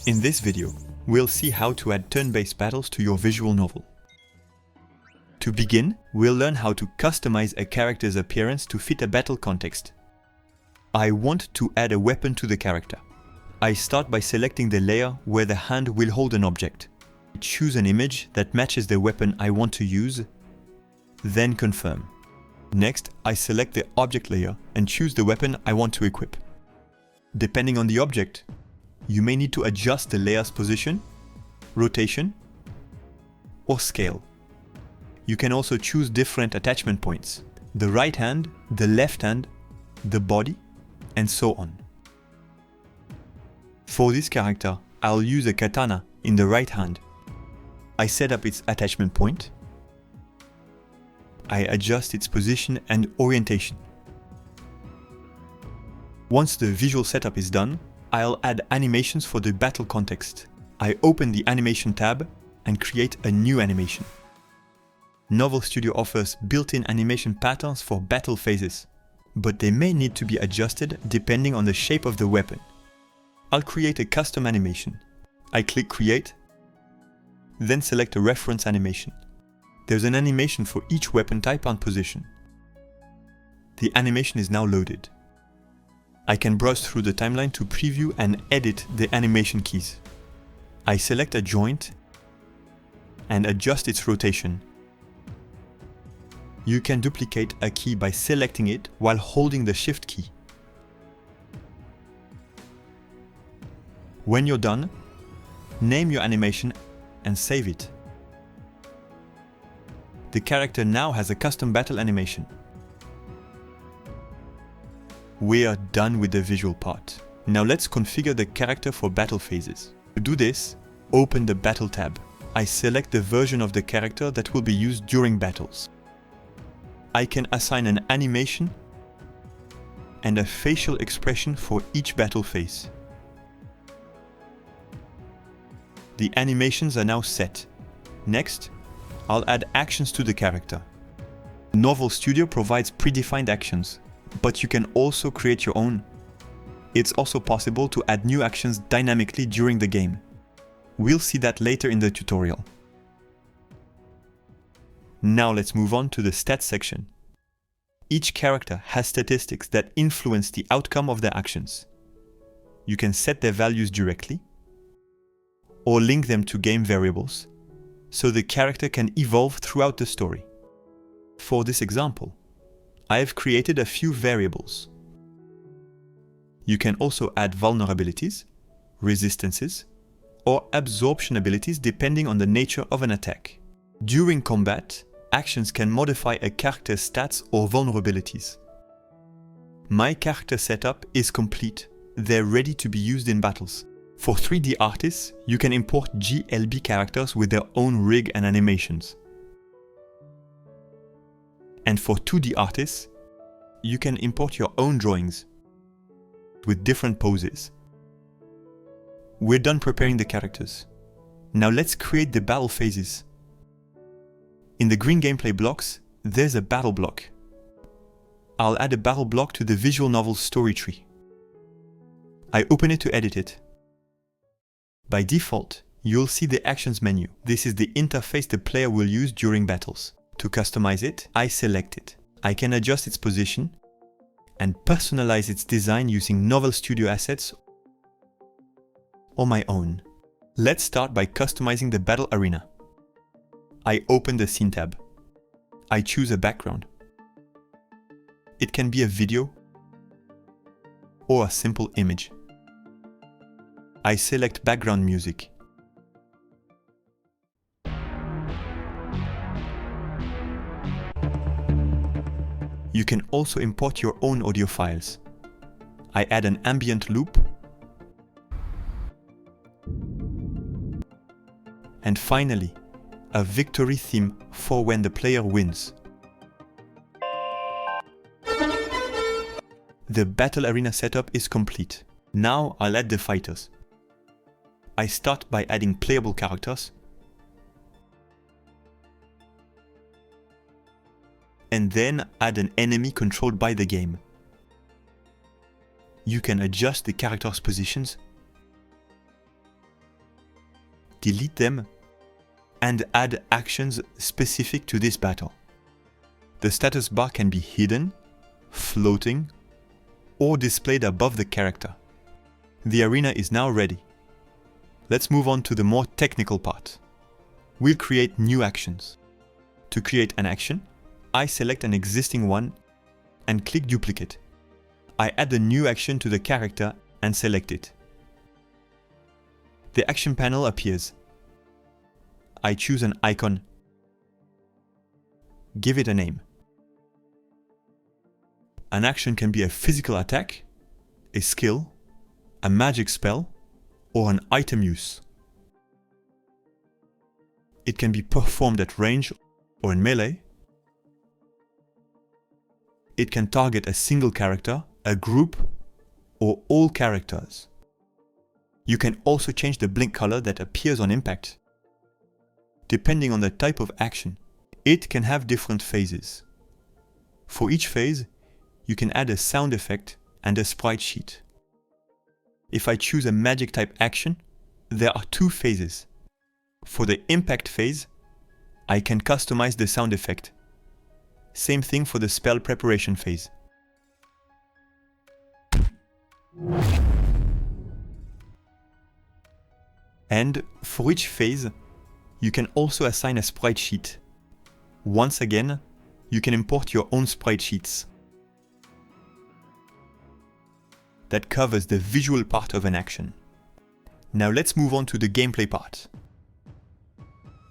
In this video, we'll see how to add turn-based battles to your visual novel. To begin, we'll learn how to customize a character's appearance to fit a battle context. I want to add a weapon to the character. I start by selecting the layer where the hand will hold an object. Choose an image that matches the weapon I want to use, then confirm. Next, I select the object layer and choose the weapon I want to equip. Depending on the object, you may need to adjust the layer's position, rotation, or scale. You can also choose different attachment points: the right hand, the left hand, the body, and so on. For this character, I'll use a katana in the right hand. I set up its attachment point. I adjust its position and orientation. Once the visual setup is done, I'll add animations for the battle context. I open the animation tab and create a new animation. Novel Studio offers built-in animation patterns for battle phases, but they may need to be adjusted depending on the shape of the weapon. I'll create a custom animation. I click Create, then select a reference animation. There's an animation for each weapon type and position. The animation is now loaded. I can browse through the timeline to preview and edit the animation keys. I select a joint and adjust its rotation. You can duplicate a key by selecting it while holding the Shift key. When you're done, name your animation and save it. The character now has a custom battle animation. We are done with the visual part. Now let's configure the character for battle phases. To do this, open the Battle tab. I select the version of the character that will be used during battles. I can assign an animation and a facial expression for each battle phase. The animations are now set. Next, I'll add actions to the character. Novel Studio provides predefined actions, but you can also create your own. It's also possible to add new actions dynamically during the game. We'll see that later in the tutorial. Now let's move on to the stats section. Each character has statistics that influence the outcome of their actions. You can set their values directly or link them to game variables, so the character can evolve throughout the story. For this example, I have created a few variables. You can also add vulnerabilities, resistances, or absorption abilities depending on the nature of an attack. During combat, actions can modify a character's stats or vulnerabilities. My character setup is complete. They're ready to be used in battles. For 3D artists, you can import GLB characters with their own rig and animations. And for 2D artists, you can import your own drawings with different poses. We're done preparing the characters. Now let's create the battle phases. In the green gameplay blocks, there's a battle block. I'll add a battle block to the visual novel's story tree. I open it to edit it. By default, you'll see the Actions menu. This is the interface the player will use during battles. To customize it, I select it. I can adjust its position and personalize its design using Novel Studio assets or my own. Let's start by customizing the battle arena. I open the Scene tab. I choose a background. It can be a video or a simple image. I select background music. You can also import your own audio files. I add an ambient loop. And finally, a victory theme for when the player wins. The battle arena setup is complete. Now I'll add the fighters. I start by adding playable characters and then add an enemy controlled by the game. You can adjust the characters' positions delete them, and add actions specific to this battle. The status bar can be hidden, floating, or displayed above the character. The arena is now ready. Let's move on to the more technical part. We'll create new actions. To create an action, I select an existing one and click Duplicate. I add the new action to the character and select it. The action panel appears. I choose an icon. Give it a name. An action can be a physical attack, a skill, a magic spell, or an item use. It can be performed at range or in melee. It can target a single character, a group, or all characters. You can also change the blink color that appears on impact. Depending on the type of action, it can have different phases. For each phase, you can add a sound effect and a sprite sheet. If I choose a magic type action, there are two phases. For the impact phase, I can customize the sound effect. Same thing for the spell preparation phase. And for each phase, you can also assign a sprite sheet. Once again, you can import your own sprite sheets. That covers the visual part of an action. Now let's move on to the gameplay part.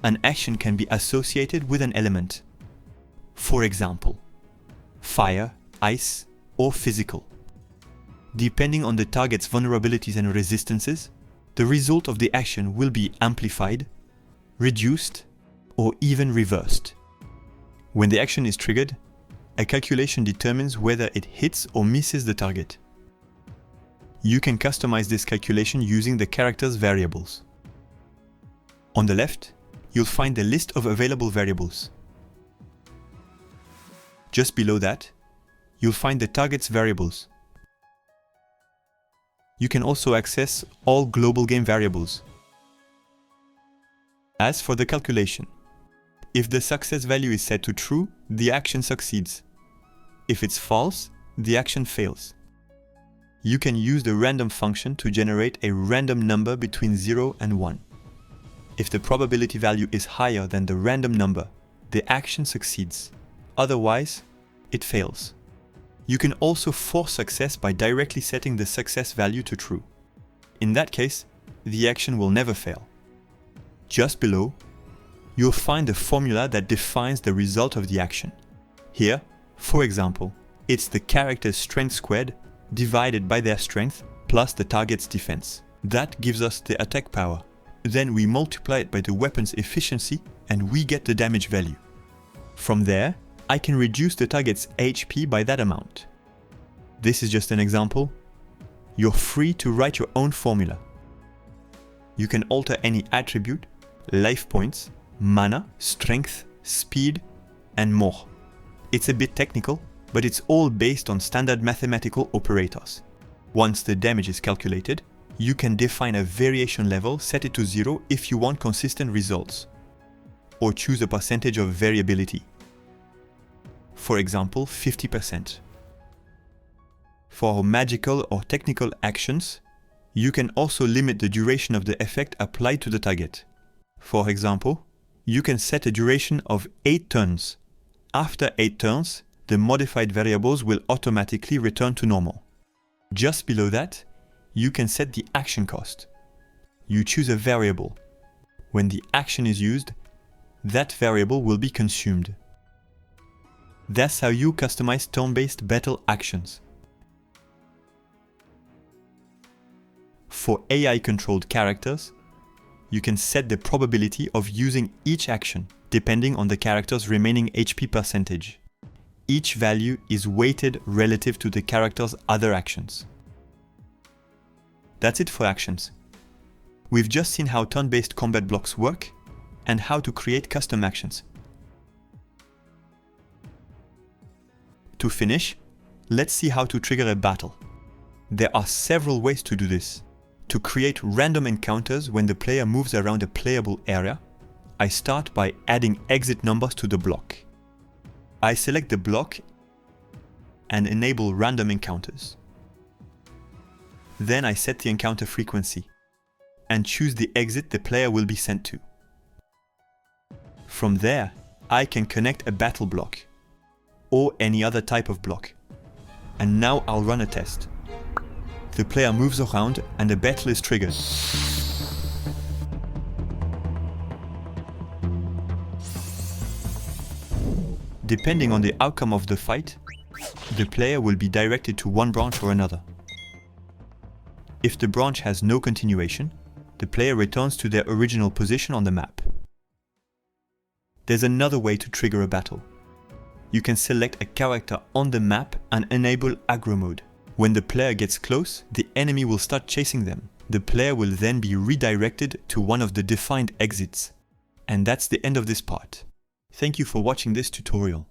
An action can be associated with an element. For example, fire, ice, or physical. Depending on the target's vulnerabilities and resistances, the result of the action will be amplified, reduced, or even reversed. When the action is triggered, a calculation determines whether it hits or misses the target. You can customize this calculation using the character's variables. On the left, you'll find the list of available variables. Just below that, you'll find the target's variables. You can also access all global game variables. As for the calculation, if the success value is set to true, the action succeeds. If it's false, the action fails. You can use the random function to generate a random number between 0 and 1. If the probability value is higher than the random number, the action succeeds. Otherwise, it fails. You can also force success by directly setting the success value to true. In that case, the action will never fail. Just below, you'll find the formula that defines the result of the action. Here, for example, it's the character's strength squared divided by their strength plus the target's defense. That gives us the attack power. Then we multiply it by the weapon's efficiency and we get the damage value. From there, I can reduce the target's HP by that amount. This is just an example. You're free to write your own formula. You can alter any attribute, life points, mana, strength, speed, and more. It's a bit technical, but it's all based on standard mathematical operators. Once the damage is calculated, you can define a variation level, set it to 0 if you want consistent results, or choose a percentage of variability. For example, 50%. For magical or technical actions, you can also limit the duration of the effect applied to the target. For example, you can set a duration of 8 turns. After 8 turns, the modified variables will automatically return to normal. Just below that, you can set the action cost. You choose a variable. When the action is used, that variable will be consumed. That's how you customize turn-based battle actions. For AI-controlled characters, you can set the probability of using each action depending on the character's remaining HP percentage. Each value is weighted relative to the character's other actions. That's it for actions. We've just seen how turn-based combat blocks work and how to create custom actions. To finish, let's see how to trigger a battle. There are several ways to do this. To create random encounters when the player moves around a playable area, I start by adding exit numbers to the block. I select the block and enable random encounters. Then I set the encounter frequency and choose the exit the player will be sent to. From there, I can connect a battle block or any other type of block. And now I'll run a test. The player moves around and a battle is triggered. Depending on the outcome of the fight, the player will be directed to one branch or another. If the branch has no continuation, the player returns to their original position on the map. There's another way to trigger a battle. You can select a character on the map and enable aggro mode. When the player gets close, the enemy will start chasing them. The player will then be redirected to one of the defined exits. And that's the end of this part. Thank you for watching this tutorial.